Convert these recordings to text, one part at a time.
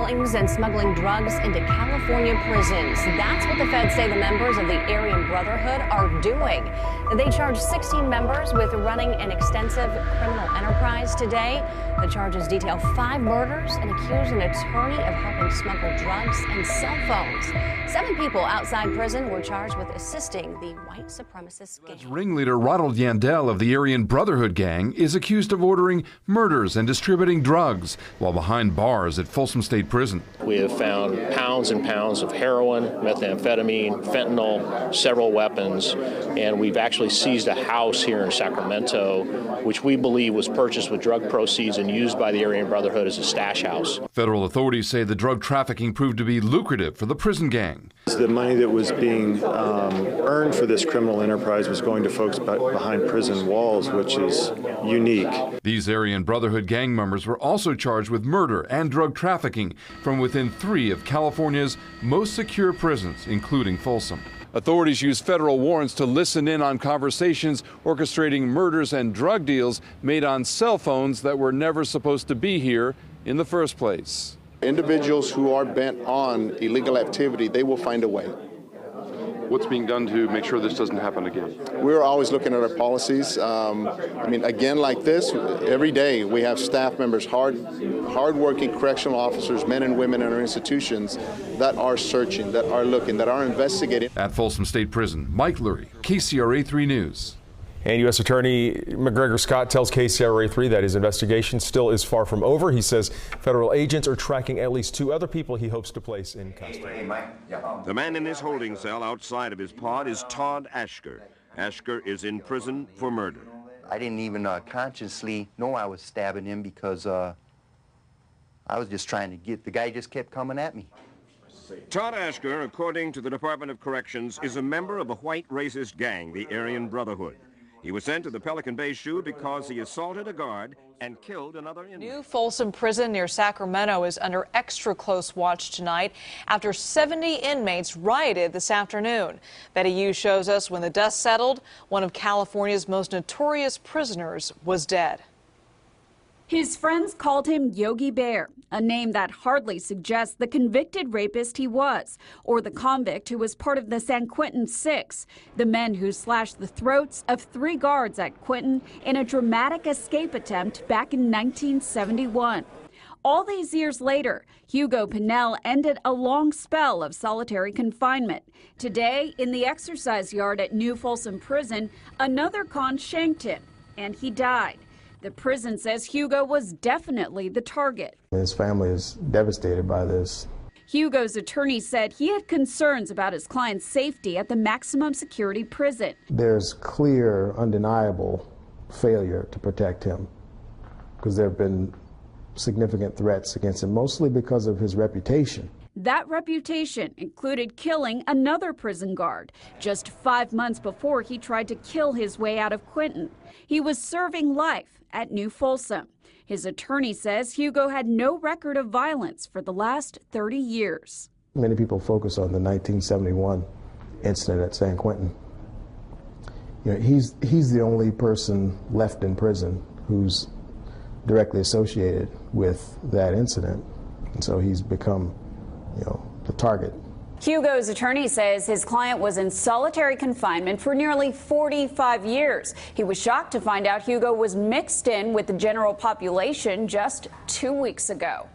killings and smuggling drugs into California prisons. That's what the feds say the members of the Aryan Brotherhood are doing. They charged 16 members with running an extensive criminal enterprise today. The charges detail 5 murders and accuse an attorney of helping smuggle drugs and cell phones. 7 people outside prison were charged with assisting the white supremacist gang. Ringleader Ronald Yandell of the Aryan Brotherhood gang is accused of ordering murders and distributing drugs while behind bars at Folsom State Prison. We have found pounds and pounds of heroin, methamphetamine, fentanyl, several weapons, and we've actually seized a house here in Sacramento, which we believe was purchased with drug proceeds and used by the Aryan Brotherhood as a stash house. Federal authorities say the drug trafficking proved to be lucrative for the prison gang. The money that was being earned for this criminal enterprise was going to folks behind prison walls, which is unique. These Aryan Brotherhood gang members were also charged with murder and drug trafficking from within 3 of California's most secure prisons, including Folsom. Authorities used federal warrants to listen in on conversations orchestrating murders and drug deals made on cell phones that were never supposed to be here in the first place. Individuals who are bent on illegal activity, they will find a way. What's being done to make sure this doesn't happen again? We're always looking at our policies. Again, like this, every day we have staff members, hard-working correctional officers, men and women in our institutions that are searching, that are looking, that are investigating. At Folsom State Prison, Mike Lurie, KCRA 3 News. And U.S. Attorney McGregor Scott tells KCRA 3 that his investigation still is far from over. He says federal agents are tracking at least 2 other people he hopes to place in custody. The man in his holding cell outside of his pod is Todd Ashker. Ashker is in prison for murder. I didn't even consciously know I was stabbing him because I was just trying to get, the guy just kept coming at me. Todd Ashker, according to the Department of Corrections, is a member of a white racist gang, the Aryan Brotherhood. He was sent to the Pelican Bay SHU because he assaulted a guard and killed another inmate. New Folsom Prison near Sacramento is under extra close watch tonight after 70 inmates rioted this afternoon. Betty Yu shows us when the dust settled, one of California's most notorious prisoners was dead. His friends called him Yogi Bear, a name that hardly suggests the convicted rapist he was, or the convict who was part of the San Quentin Six, the men who slashed the throats of 3 guards at Quentin in a dramatic escape attempt back in 1971. All these years later, Hugo Pinell ended a long spell of solitary confinement. Today, in the exercise yard at New Folsom Prison, another con shanked him, and he died. The prison says Hugo was definitely the target. His family is devastated by this. Hugo's attorney said he had concerns about his client's safety at the maximum security prison. There's clear, undeniable failure to protect him because there have been significant threats against him, mostly because of his reputation. That reputation included killing another prison guard just 5 months before he tried to kill his way out of Quentin. He was serving life at New Folsom. His attorney says Hugo had no record of violence for the last 30 years. Many people focus on the 1971 incident at San Quentin. You know, he's the only person left in prison who's directly associated with that incident, and so he's become, the target. Hugo's attorney says his client was in solitary confinement for nearly 45 years. He was shocked to find out Hugo was mixed in with the general population just 2 weeks ago.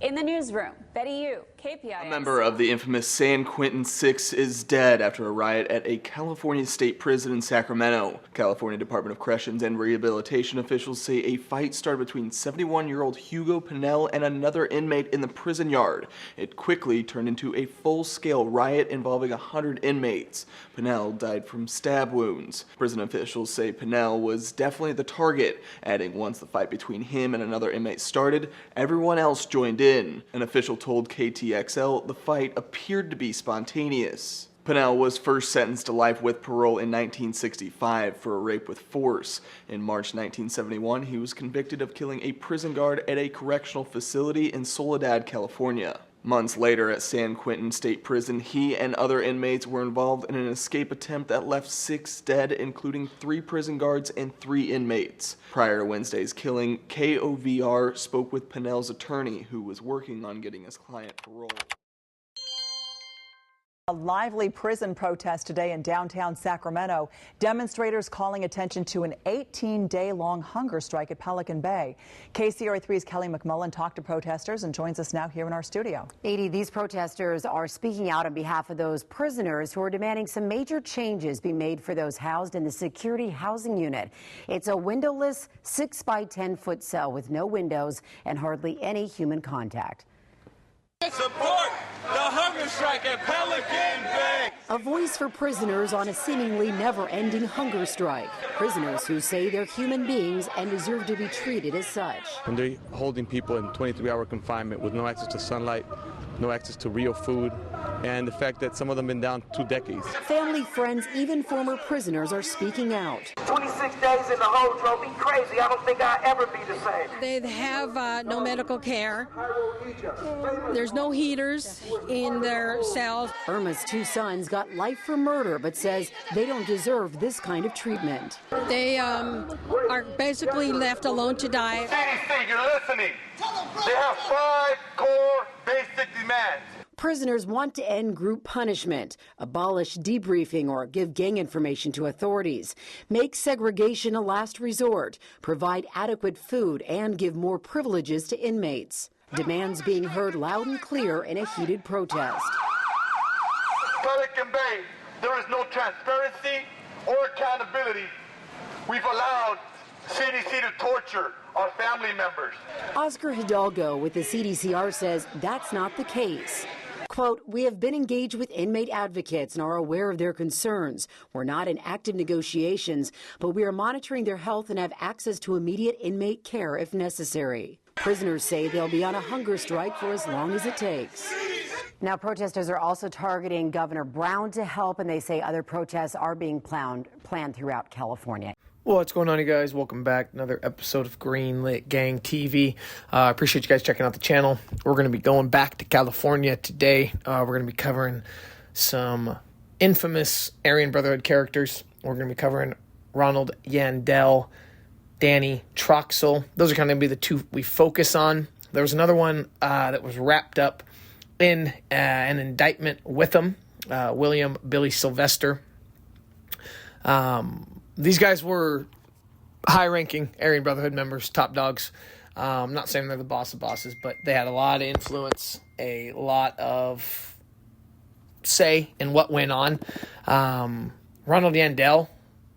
In the newsroom, Betty Yu, KPIX. A member of the infamous San Quentin Six is dead after a riot at a California state prison in Sacramento. California Department of Corrections and Rehabilitation officials say a fight started between 71-year-old Hugo Pinell and another inmate in the prison yard. It quickly turned into a full-scale riot involving 100 inmates. Pinell died from stab wounds. Prison officials say Pinell was definitely the target, adding once the fight between him and another inmate started, everyone else joined in. An official told KTXL the fight appeared to be spontaneous. Pinell was first sentenced to life with parole in 1965 for a rape with force. In March 1971, he was convicted of killing a prison guard at a correctional facility in Soledad, California. Months later at San Quentin State Prison, he and other inmates were involved in an escape attempt that left 6 dead, including 3 prison guards and 3 inmates. Prior to Wednesday's killing, KOVR spoke with Pinell's attorney, who was working on getting his client parole. A lively prison protest today in downtown Sacramento. Demonstrators calling attention to an 18-day-long hunger strike at Pelican Bay. KCRA3's Kelly McMullen talked to protesters and joins us now here in our studio. Edie, these protesters are speaking out on behalf of those prisoners who are demanding some major changes be made for those housed in the security housing unit. It's a windowless 6 by 10 foot cell with no windows and hardly any human contact. Support the hunger strike at Pelican Bay. A voice for prisoners on a seemingly never-ending hunger strike. Prisoners who say they're human beings and deserve to be treated as such. When they're holding people in 23-hour confinement with no access to sunlight, no access to real food, and the fact that some of them have been down 2 decades. Family, friends, even former prisoners are speaking out. 26 days in the hole drove me crazy. I don't think I'll ever be the same. They have no medical care. There's no heaters in their cells. Irma's 2 sons got life for murder, but says they don't deserve this kind of treatment. They are basically left alone to die. CDC, you're listening. They have 5 core basic demands. Prisoners want to end group punishment, abolish debriefing or give gang information to authorities, make segregation a last resort, provide adequate food, and give more privileges to inmates. Demands being heard loud and clear in a heated protest. Pelican Bay, there is no transparency or accountability. We've allowed CDC to torture our family members. Oscar Hidalgo with the CDCR says that's not the case. Quote, we have been engaged with inmate advocates and are aware of their concerns. We're not in active negotiations, but we are monitoring their health and have access to immediate inmate care if necessary. Prisoners say they'll be on a hunger strike for as long as it takes. Now, protesters are also targeting Governor Brown to help, and they say other protests are being planned throughout California. What's going on, you guys? Welcome back. Another episode of Greenlit Gang TV. I appreciate you guys checking out the channel. We're going to be going back to California today. We're going to be covering some infamous Aryan Brotherhood characters. We're going to be covering Ronald, Yandell, Danny, Troxell. Those are kind of going to be the 2 we focus on. There was another one that was wrapped up in an indictment with them, William Billy Sylvester. These guys were high-ranking Aryan Brotherhood members, top dogs. I'm not saying they're the boss of bosses, but they had a lot of influence, a lot of say in what went on. Ronald Yandell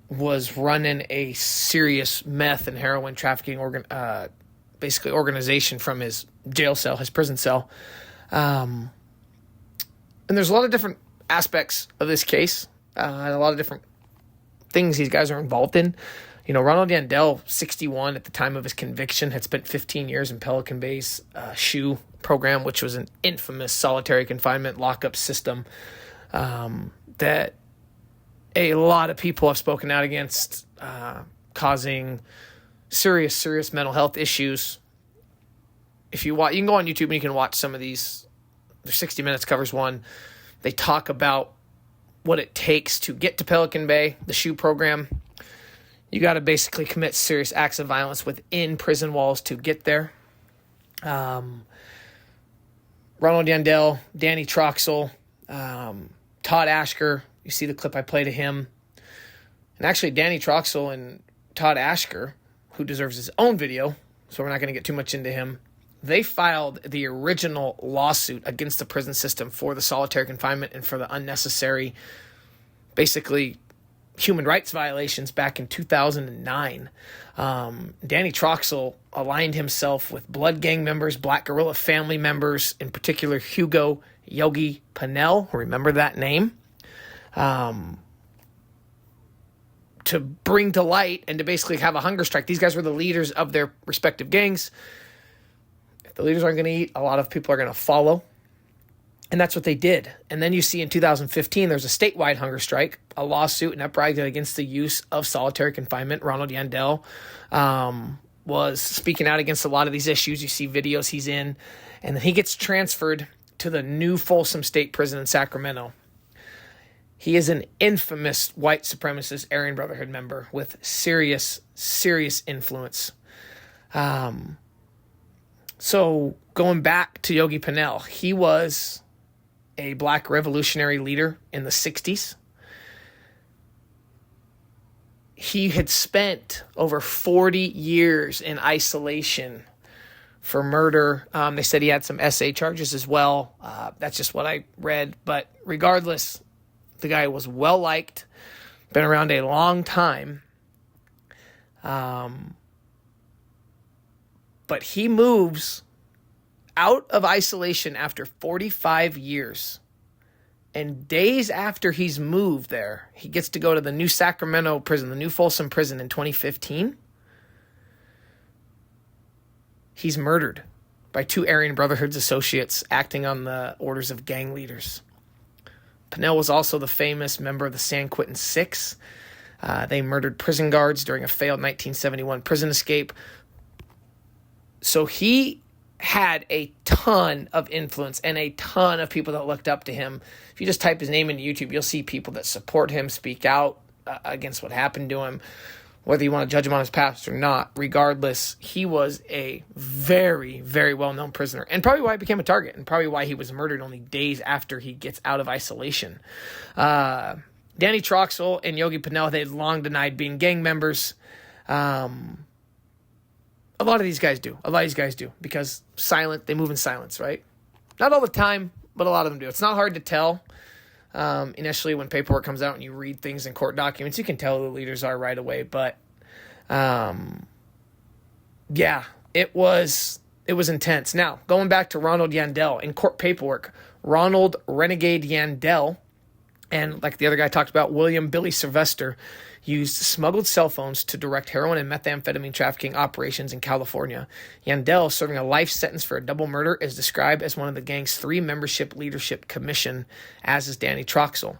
was running a serious meth and heroin trafficking organization from his jail cell, his prison cell. And there's a lot of different aspects of this case, and a lot of different things these guys are involved in. You know, Ronald Yandell, 61 at the time of his conviction, had spent 15 years in Pelican Bay's SHU program, which was an infamous solitary confinement lockup system that a lot of people have spoken out against, causing serious mental health issues. If you watch, you can go on YouTube and you can watch some of these. Their 60 Minutes covers one. They talk about what it takes to get to Pelican Bay, the SHU program. You got to basically commit serious acts of violence within prison walls to get there. Ronald Yandell, Danny Troxell, Todd Ashker. You see the clip I played of him. And actually, Danny Troxell and Todd Ashker, who deserves his own video, so we're not going to get too much into him, they filed the original lawsuit against the prison system for the solitary confinement and for the unnecessary, basically, human rights violations back in 2009. Danny Troxell aligned himself with Blood Gang members, Black Guerrilla family members, in particular Hugo, Yogi, Pinell, remember that name, to bring to light and to basically have a hunger strike. These guys were the leaders of their respective gangs. If the leaders aren't going to eat, a lot of people are going to follow. And that's what they did. And then you see in 2015, there's a statewide hunger strike, a lawsuit, an uprising against the use of solitary confinement. Ronald Yandell was speaking out against a lot of these issues. You see videos he's in. And then he gets transferred to the new Folsom State Prison in Sacramento. He is an infamous white supremacist Aryan Brotherhood member with serious, serious influence. So going back to Yogi Pinell, he was a black revolutionary leader in the 60s. He had spent over 40 years in isolation for murder. They said he had some SA charges as well. That's just what I read. But regardless, the guy was well-liked, been around a long time. But he moves out of isolation after 45 years. And days after he's moved there, he gets to go to the new Sacramento prison, the new Folsom prison in 2015. He's murdered by 2 Aryan Brotherhood's associates acting on the orders of gang leaders. Pinell was also the famous member of the San Quentin Six. They murdered prison guards during a failed 1971 prison escape. So he had a ton of influence and a ton of people that looked up to him. If you just type his name into YouTube, you'll see people that support him, speak out against what happened to him, whether you want to judge him on his past or not. Regardless, he was a very, very well-known prisoner, and probably why he became a target, and probably why he was murdered only days after he gets out of isolation. Danny Troxell and Yogi Pinell, they had long denied being gang members. A lot of these guys do. Because they move in silence, right? Not all the time, but a lot of them do. It's not hard to tell. Initially, when paperwork comes out and you read things in court documents, you can tell who the leaders are right away. But, yeah, it was intense. Now, going back to Ronald Yandell, in court paperwork, Ronald Renegade Yandell, and like the other guy talked about, William Billy Sylvester, used smuggled cell phones to direct heroin and methamphetamine trafficking operations in California. Yandell, serving a life sentence for a double murder, is described as one of the gang's 3 membership leadership commission, as is Danny Troxell.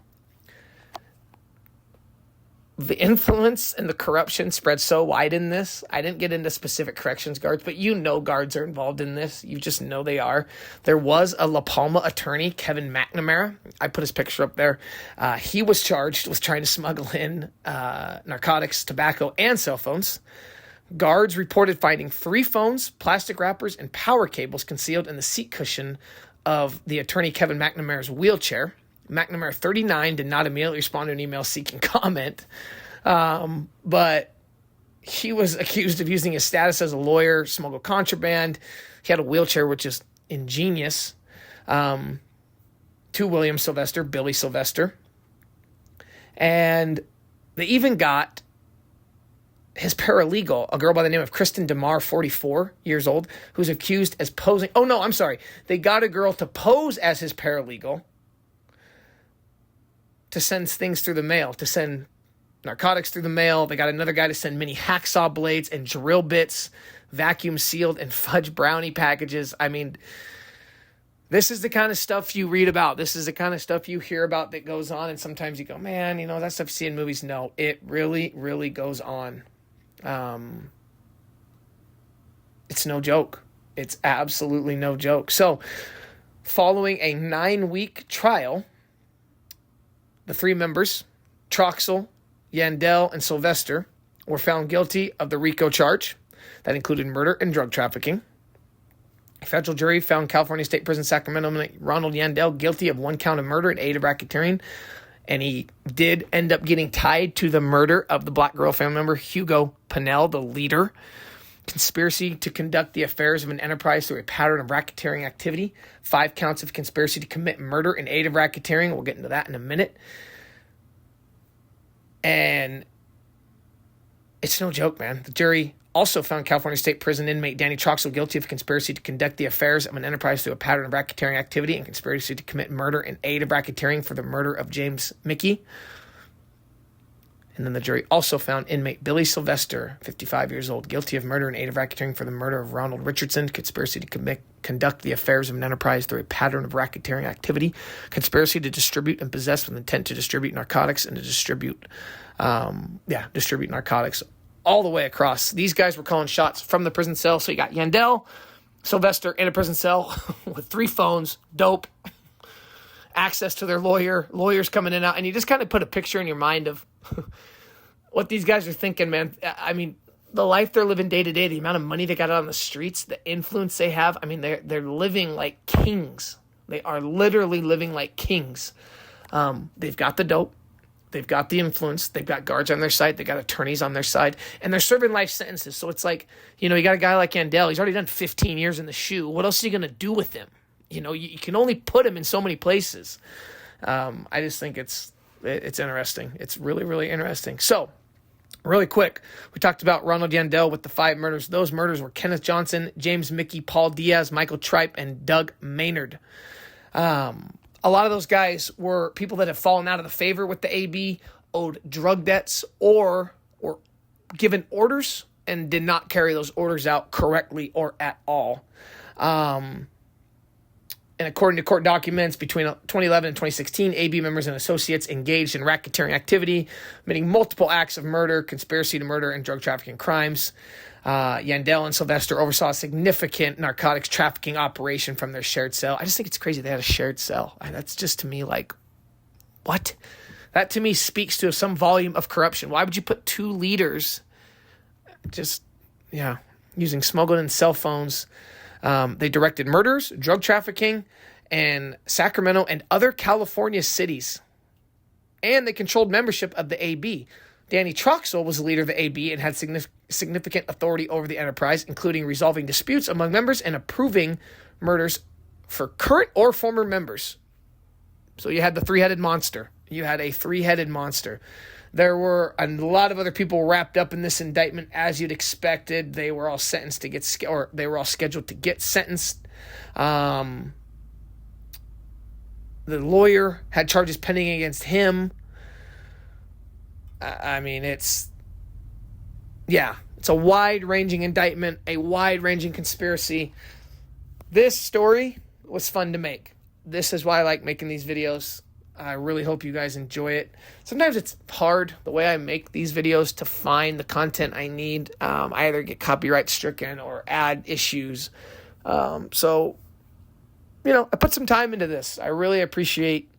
The influence and the corruption spread so wide in this. I didn't get into specific corrections guards, but guards are involved in this. You just know they are. There was a La Palma attorney, Kevin McNamara. I put his picture up there. He was charged with trying to smuggle in narcotics, tobacco, and cell phones. Guards reported finding 3 phones, plastic wrappers, and power cables concealed in the seat cushion of the attorney Kevin McNamara's wheelchair. McNamara, 39, did not immediately respond to an email seeking comment, but he was accused of using his status as a lawyer, smuggle contraband. He had a wheelchair, which is ingenious, to William Sylvester, Billy Sylvester. And they even got his paralegal, a girl by the name of Kristen DeMar, 44 years old, who's accused as posing. Oh, no, I'm sorry. They got a girl to pose as his paralegal to send things through the mail, to send narcotics through the mail. They got another guy to send mini hacksaw blades and drill bits, vacuum sealed and fudge brownie packages. I mean, this is the kind of stuff you read about. This is the kind of stuff you hear about that goes on. And sometimes you go, man, that stuff you see in movies. No, it really, really goes on. It's no joke. It's absolutely no joke. So following a 9-week trial, the 3 members, Troxell, Yandell, and Sylvester, were found guilty of the RICO charge. That included murder and drug trafficking. A federal jury found California State Prison Sacramento Ronald Yandell guilty of 1 count of murder and 8 of racketeering. And he did end up getting tied to the murder of the black girl family member, Hugo Pinell, the leader. Conspiracy to conduct the affairs of an enterprise through a pattern of racketeering activity. 5 counts of conspiracy to commit murder and 8 of racketeering. We'll get into that in a minute. And it's no joke, man. The jury also found California State Prison inmate Danny Troxell guilty of conspiracy to conduct the affairs of an enterprise through a pattern of racketeering activity and conspiracy to commit murder and 8 of racketeering for the murder of James Mickey. And then the jury also found inmate Billy Sylvester, 55 years old, guilty of murder and 8 of racketeering for the murder of Ronald Richardson, conspiracy to conduct the affairs of an enterprise through a pattern of racketeering activity, conspiracy to distribute and possess with intent to distribute narcotics and to distribute narcotics all the way across. These guys were calling shots from the prison cell. So you got Yandell, Sylvester in a prison cell with 3 phones, dope, access to their lawyers coming in and out. And you just kind of put a picture in your mind of what these guys are thinking, man. I mean, the life they're living day to day, the amount of money they got out on the streets, the influence they have. I mean, they're living like kings. They are literally living like kings. They've got the dope. They've got the influence. They've got guards on their side. They got attorneys on their side. And they're serving life sentences. So it's like, you got a guy like Yandell. He's already done 15 years in the shoe. What else are you going to do with him? You can only put him in so many places. I just think it's interesting. It's really, really interesting. So, really quick, we talked about Ronald Yandell with the 5 murders. Those murders were Kenneth Johnson, James Mickey, Paul Diaz, Michael Tripe, and Doug Maynard. A lot of those guys were people that have fallen out of the favor with the AB, owed drug debts, or were given orders and did not carry those orders out correctly or at all. And according to court documents, between 2011 and 2016, AB members and associates engaged in racketeering activity, committing multiple acts of murder, conspiracy to murder, and drug trafficking crimes. Yandell and Sylvester oversaw a significant narcotics trafficking operation from their shared cell. I just think it's crazy they had a shared cell. That's just, to me, like, what? That, to me, speaks to some volume of corruption. Why would you put 2 leaders using smuggling and cell phones? They directed murders, drug trafficking, in Sacramento and other California cities. And they controlled membership of the AB. Danny Troxell was the leader of the AB and had significant authority over the enterprise, including resolving disputes among members and approving murders for current or former members. So you had the 3-headed monster. You had a 3-headed monster. There were a lot of other people wrapped up in this indictment, as you'd expected. They were all sentenced to get, or they were all scheduled to get sentenced. The lawyer had charges pending against him. I mean, it's a wide-ranging indictment, a wide-ranging conspiracy. This story was fun to make. This is why I like making these videos. I really hope you guys enjoy it. Sometimes it's hard, the way I make these videos, to find the content I need. I either get copyright stricken or ad issues. So, I put some time into this. I really appreciate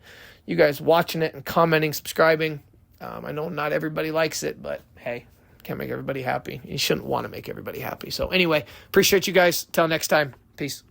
you guys watching it and commenting, subscribing. I know not everybody likes it, but hey, can't make everybody happy. You shouldn't want to make everybody happy. So anyway, appreciate you guys. Till next time. Peace.